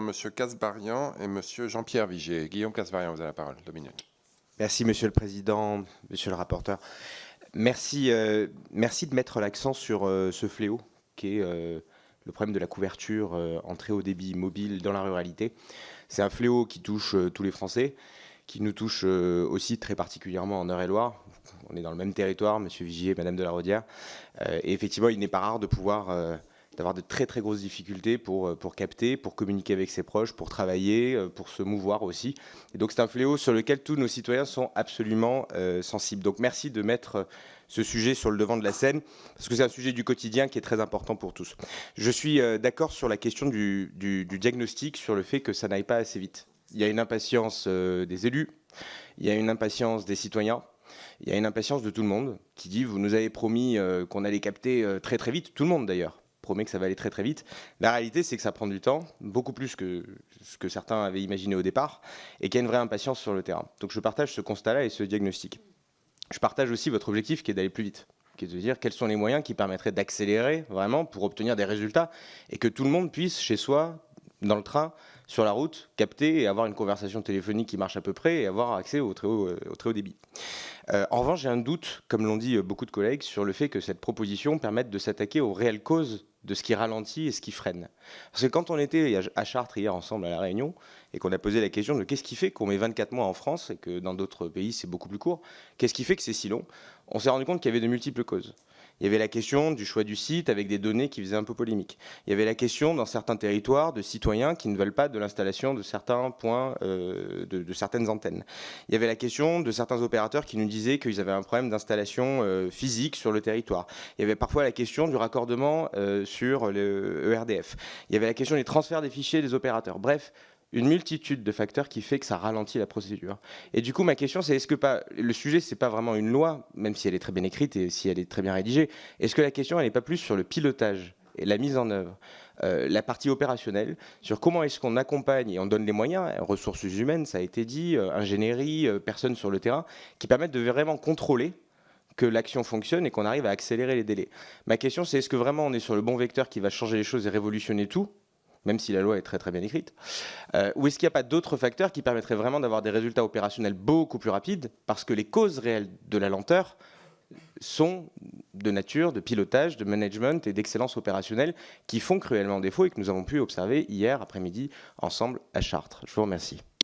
Monsieur Kasbarian et Monsieur Jean-Pierre Vigier. Guillaume Kasbarian, vous avez la parole, 2 minutes. Merci Monsieur le Président, Monsieur le rapporteur. Merci de mettre l'accent sur ce fléau qui est le problème de la couverture en très haut débit mobile dans la ruralité. C'est un fléau qui touche tous les Français, qui nous touche aussi très particulièrement en Eure-et-Loir. On est dans le même territoire, Monsieur Vigier, Madame de la Raudière. Et effectivement, il n'est pas rare de d'avoir de très très grosses difficultés pour capter, pour communiquer avec ses proches, pour travailler, pour se mouvoir aussi. Et donc c'est un fléau sur lequel tous nos citoyens sont absolument sensibles. Donc merci de mettre ce sujet sur le devant de la scène, parce que c'est un sujet du quotidien qui est très important pour tous. Je suis d'accord sur la question du diagnostic, sur le fait que ça n'aille pas assez vite. Il y a une impatience des élus, il y a une impatience des citoyens, il y a une impatience de tout le monde qui dit « vous nous avez promis qu'on allait capter très très vite », tout le monde d'ailleurs promet que ça va aller très très vite. La réalité, c'est que ça prend du temps, beaucoup plus que ce que certains avaient imaginé au départ, et qu'il y a une vraie impatience sur le terrain. Donc je partage ce constat-là et ce diagnostic. Je partage aussi votre objectif qui est d'aller plus vite, qui est de dire quels sont les moyens qui permettraient d'accélérer vraiment pour obtenir des résultats et que tout le monde puisse, chez soi, dans le train, sur la route, capter et avoir une conversation téléphonique qui marche à peu près et avoir accès au très haut débit. En revanche, j'ai un doute, comme l'ont dit beaucoup de collègues, sur le fait que cette proposition permette de s'attaquer aux réelles causes de ce qui ralentit et ce qui freine. Parce que quand on était à Chartres hier ensemble à La Réunion et qu'on a posé la question de qu'est-ce qui fait qu'on met 24 mois en France et que dans d'autres pays c'est beaucoup plus court, qu'est-ce qui fait que c'est si long, on s'est rendu compte qu'il y avait de multiples causes. Il y avait la question du choix du site avec des données qui faisaient un peu polémique. Il y avait la question dans certains territoires de citoyens qui ne veulent pas de l'installation de certains points, de certaines antennes. Il y avait la question de certains opérateurs qui nous disaient qu'ils avaient un problème d'installation physique sur le territoire. Il y avait parfois la question du raccordement sur le ERDF. Il y avait la question des transferts des fichiers des opérateurs. Bref, une multitude de facteurs qui fait que ça ralentit la procédure. Et du coup, ma question, c'est est-ce que le sujet, c'est pas vraiment une loi, même si elle est très bien écrite et si elle est très bien rédigée, est-ce que la question, elle n'est pas plus sur le pilotage et la mise en œuvre, la partie opérationnelle, sur comment est-ce qu'on accompagne et on donne les moyens, ressources humaines, ça a été dit, ingénierie, personnes sur le terrain, qui permettent de vraiment contrôler que l'action fonctionne et qu'on arrive à accélérer les délais. Ma question, c'est est-ce que vraiment on est sur le bon vecteur qui va changer les choses et révolutionner tout, même si la loi est très très bien écrite, ou est-ce qu'il n'y a pas d'autres facteurs qui permettraient vraiment d'avoir des résultats opérationnels beaucoup plus rapides, parce que les causes réelles de la lenteur sont de nature, de pilotage, de management et d'excellence opérationnelle qui font cruellement défaut et que nous avons pu observer hier après-midi ensemble à Chartres. Je vous remercie.